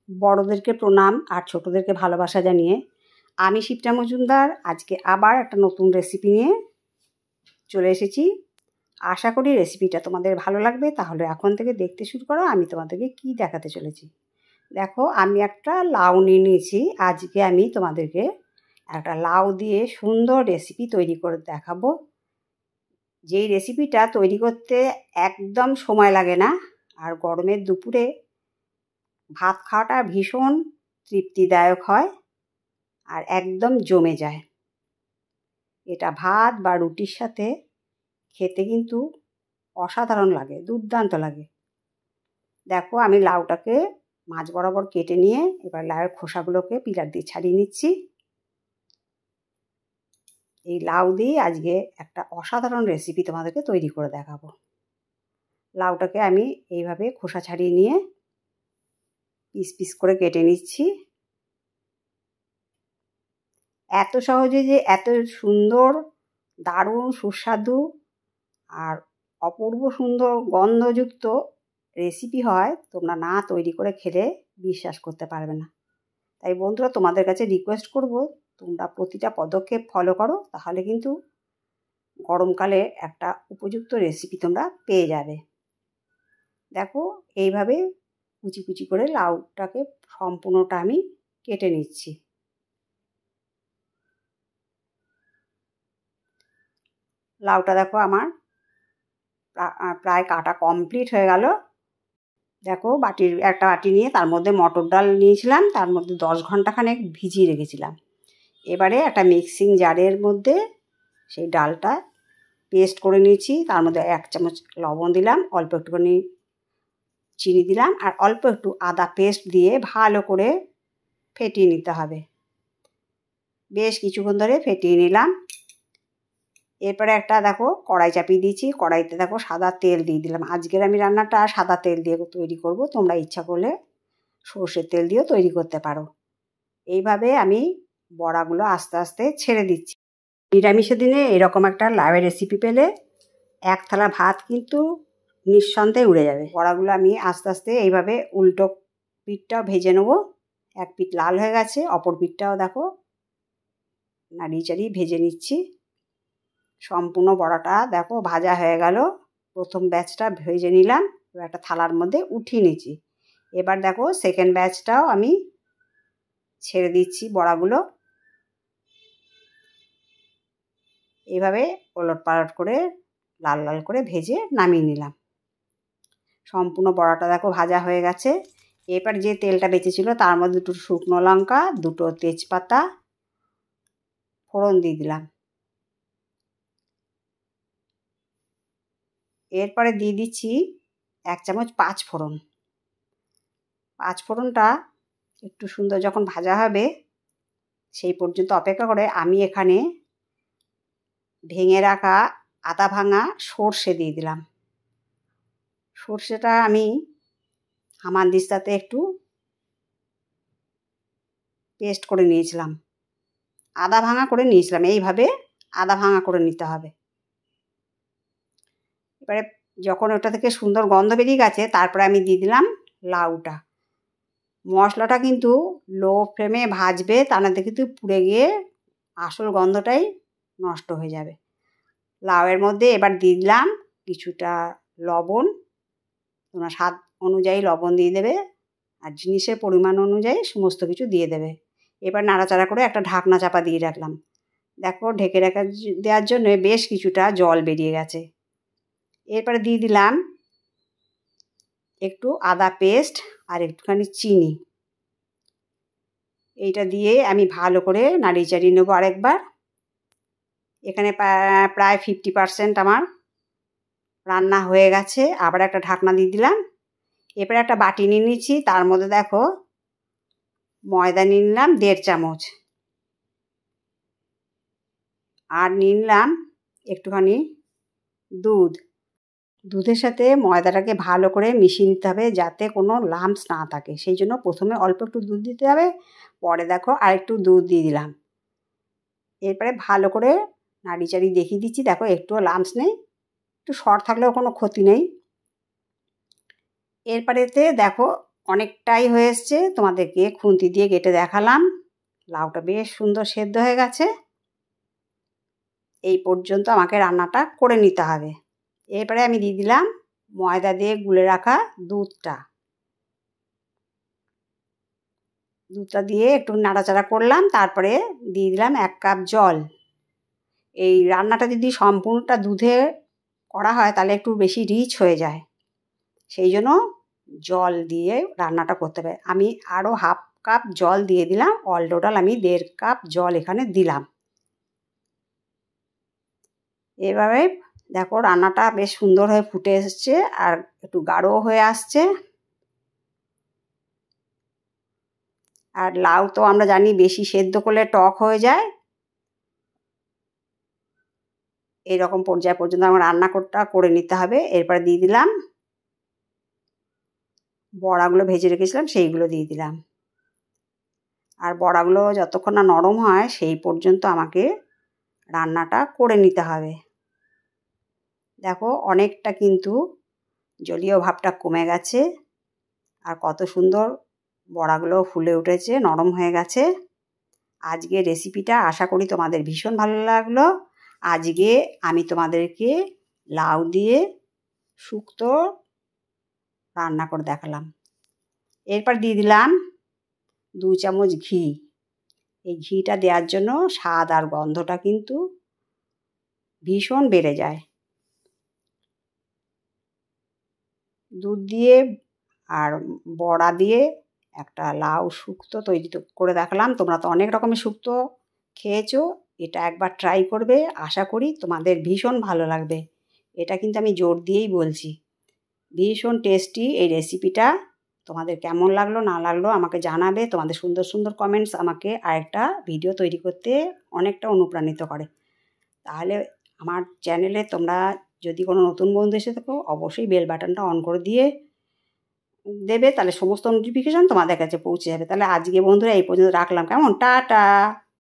বড়দেরকে প্রণাম আর ছোটদেরকে ভালোবাসা জানিয়ে আমি শিপ্রা মজুমদার আজকে আবার একটা নতুন রেসিপি নিয়ে চলে এসেছি। আশা করি রেসিপিটা তোমাদের ভালো লাগবে। তাহলে এখন থেকে দেখতে শুরু করো আমি তোমাদেরকে কি দেখাতে চলেছি। দেখো, আমি একটা লাউ নিয়ে নিয়েছি। আজকে আমি তোমাদেরকে একটা লাউ দিয়ে সুন্দর রেসিপি তৈরি করে দেখাবো। যেই রেসিপিটা তৈরি করতে একদম সময় লাগে না, আর গরমের দুপুরে ভাত খাওয়াটা ভীষণ তৃপ্তিদায়ক হয় আর একদম জমে যায়। এটা ভাত বা রুটির সাথে খেতে কিন্তু অসাধারণ লাগে, দুর্দান্ত লাগে। দেখো, আমি লাউটাকে মাঝ বরাবর কেটে নিয়ে এবার লাউয়ের খোসাগুলোকে পিলার দিয়ে ছাড়িয়ে নিচ্ছি। এই লাউ দিয়ে আজকে একটা অসাধারণ রেসিপি তোমাদেরকে তৈরি করে দেখাবো। লাউটাকে আমি এইভাবে খোসা ছাড়িয়ে নিয়ে পিস পিস করে কেটে নিচ্ছি। এত সহজে যে এত সুন্দর, দারুণ সুস্বাদু আর অপূর্ব সুন্দর গন্ধযুক্ত রেসিপি হয়, তোমরা না তৈরি করে খেলে বিশ্বাস করতে পারবে না। তাই বন্ধুরা, তোমাদের কাছে রিকোয়েস্ট করব, তোমরা প্রতিটা পদক্ষেপ ফলো করো, তাহলে কিন্তু গরমকালে একটা উপযুক্ত রেসিপি তোমরা পেয়ে যাবে। দেখো, এইভাবে কুচি কুচি করে লাউটাকে সম্পূর্ণটা আমি কেটে নিচ্ছি। লাউটা দেখো আমার প্রায় কাটা কমপ্লিট হয়ে গেল। দেখো, একটা বাটি নিয়ে তার মধ্যে মটর ডাল নিয়েছিলাম, তার মধ্যে 10 ঘন্টাখানেক ভিজিয়ে রেখেছিলাম। এবারে একটা মিক্সিং জারের মধ্যে সেই ডালটা পেস্ট করে নিয়েছি। তার মধ্যে 1 চামচ লবণ দিলাম, অল্প একটুখানি চিনি দিলাম আর অল্প একটু আদা পেস্ট দিয়ে ভালো করে ফেটিয়ে নিতে হবে। বেশ কিছুক্ষণ ধরে ফেটিয়ে নিলাম। এরপরে একটা দেখো কড়াই চাপিয়ে দিয়েছি। কড়াইতে দেখো সাদা তেল দিয়ে দিলাম। আজকের আমি রান্নাটা সাদা তেল দিয়ে তৈরি করব, তোমরা ইচ্ছা করলে সর্ষের তেল দিয়েও তৈরি করতে পারো। এইভাবে আমি বড়াগুলো আস্তে আস্তে ছেড়ে দিচ্ছি। নিরামিষের দিনে এরকম একটা লাউয়ের রেসিপি পেলে এক থালা ভাত কিন্তু নিঃসন্দেহে উড়ে যাবে। বড়াগুলো আমি আস্তে আস্তে এইভাবে উল্টো পিঠটাও ভেজে নেব। এক পিঠ লাল হয়ে গেছে, অপর পিঠটাও দেখো নাড়িয়ে চাড়িয়ে ভেজে নিচ্ছি। সম্পূর্ণ বড়াটা দেখো ভাজা হয়ে গেল। প্রথম ব্যাচটা ভেজে নিলাম, এবার একটা থালার মধ্যে উঠিয়ে নিচ্ছি। এবার দেখো সেকেন্ড ব্যাচটাও আমি ছেড়ে দিচ্ছি বড়াগুলো। এইভাবে ওলট পালট করে লাল লাল করে ভেজে নামিয়ে নিলাম। সম্পূর্ণ বড়াটা দেখো ভাজা হয়ে গেছে। এবার যে তেলটা বেঁচেছিল তার মধ্যে 2 শুকনো লঙ্কা, 2 তেজপাতা ফোড়ন দিয়ে দিলাম। এরপরে দিয়ে দিচ্ছি 1 চামচ 5 ফোড়ন। 5 ফোড়নটা একটু সুন্দর যখন ভাজা হবে সেই পর্যন্ত অপেক্ষা করে আমি এখানে ভেঙে রাখা আদা ভাঙা সর্ষে দিয়ে দিলাম। সর্ষেটা আমি হামানদিস্তাতে একটু পেস্ট করে নিয়েছিলাম, আদা ভাঙা করে নিয়েছিলাম। এইভাবে আদা ভাঙা করে নিতে হবে। এবারে যখন ওটা থেকে সুন্দর গন্ধ বেরিয়ে গেছে, তারপরে আমি দিয়ে দিলাম লাউটা। মশলাটা কিন্তু লো ফ্লেমে ভাজবে, তা নাহলে কিন্তু পুড়ে গিয়ে আসল গন্ধটাই নষ্ট হয়ে যাবে। লাউয়ের মধ্যে এবার দিয়ে দিলাম কিছুটা লবণ। তোমরা স্বাদ অনুযায়ী লবণ দিয়ে দেবে আর জিনিসের পরিমাণ অনুযায়ী সমস্ত কিছু দিয়ে দেবে। এবার নাড়াচাড়া করে একটা ঢাকনা চাপা দিয়ে রাখলাম। দেখো, ঢেকে দেওয়ার জন্য বেশ কিছুটা জল বেরিয়ে গেছে। এরপরে দিয়ে দিলাম একটু আদা পেস্ট আর একটুখানি চিনি। এইটা দিয়ে আমি ভালো করে নাড়িয়ে চাড়িয়ে নেবো আরেকবার। এখানে প্রায় 50% আমার রান্না হয়ে গেছে। আবার একটা ঢাকনা দিয়ে দিলাম। এরপরে একটা বাটি নিয়ে নিচ্ছি, তার মধ্যে দেখো ময়দা নিয়ে নিলাম 1.5 চামচ আর নিয়ে নিলাম একটুখানি দুধ। দুধের সাথে ময়দাটাকে ভালো করে মিশিয়ে নিতে হবে যাতে কোনো লাম্পস না থাকে। সেই জন্য প্রথমে অল্প একটু দুধ দিতে হবে, পরে দেখো আর একটু দুধ দিয়ে দিলাম। এরপরে ভালো করে নাড়ি চাড়ি দেখিয়ে দিচ্ছি। দেখো, একটুও লাম্পস নেই, একটু শর্ট থাকলেও কোনো ক্ষতি নেই। এরপরেতে দেখো অনেকটাই হয়ে এসছে, তোমাদেরকে খুন্তি দিয়ে কেটে দেখালাম। লাউটা বেশ সুন্দর সেদ্ধ হয়ে গেছে। এই পর্যন্ত আমাকে রান্নাটা করে নিতে হবে। এরপরে আমি দিয়ে দিলাম ময়দা দিয়ে গুলে রাখা দুধটা দিয়ে একটু নাড়াচাড়া করলাম। তারপরে দিয়ে দিলাম 1 কাপ জল। এই রান্নাটা যদি সম্পূর্ণটা দুধে করা হয় তাহলে একটু বেশি রিচ হয়ে যায়, সেই জন্য জল দিয়ে রান্নাটা করতে হবে। আমি আরও 1/2 কাপ জল দিয়ে দিলাম। অল টোটাল আমি 1.5 কাপ জল এখানে দিলাম। এভাবে দেখো রান্নাটা বেশ সুন্দর হয়ে ফুটে এসছে আর একটু গাঢ় হয়ে আসছে। আর লাউ তো আমরা জানি বেশি সেদ্ধ করলে টক হয়ে যায়। এইরকম পর্যায় পর্যন্ত আমার রান্নাটা করে নিতে হবে। এরপরে দিয়ে দিলাম বড়াগুলো ভেজে রেখেছিলাম, সেইগুলো দিয়ে দিলাম। আর বড়াগুলো যতক্ষণ না নরম হয় সেই পর্যন্ত আমাকে রান্নাটা করে নিতে হবে। দেখো অনেকটা কিন্তু জলীয় ভাবটা কমে গেছে আর কত সুন্দর বড়াগুলো ফুলে উঠেছে, নরম হয়ে গেছে। আজকে রেসিপিটা আশা করি তোমাদের ভীষণ ভালো লাগলো। আজকে আমি তোমাদেরকে লাউ দিয়ে শুক্তো রান্না করে দেখালাম। এরপর দিয়ে দিলাম 2 চামচ ঘি। এই ঘিটা দেওয়ার জন্য স্বাদ আর গন্ধটা কিন্তু ভীষণ বেড়ে যায়। দুধ দিয়ে আর বড়া দিয়ে একটা লাউ শুক্তো তৈরি করে দেখালাম। তোমরা তো অনেক রকমের শুক্তো খেয়েছো, এটা একবার ট্রাই করবে। আশা করি তোমাদের ভীষণ ভালো লাগবে। এটা কিন্তু আমি জোর দিয়েই বলছি। ভীষণ টেস্টি এই রেসিপিটা। তোমাদের কেমন লাগলো না লাগলো আমাকে জানাবে। তোমাদের সুন্দর সুন্দর কমেন্টস আমাকে আরেকটা ভিডিও তৈরি করতে অনেকটা অনুপ্রাণিত করে। তাহলে আমার চ্যানেলে তোমরা যদি কোনো নতুন বন্ধু এসে থাকো অবশ্যই বেল বাটনটা অন করে দিয়ে দেবে, তাহলে সমস্ত নোটিফিকেশান তোমাদের কাছে পৌঁছে যাবে। তাহলে আজকে বন্ধুরা এই পর্যন্ত রাখলাম, কেমন? টাটা।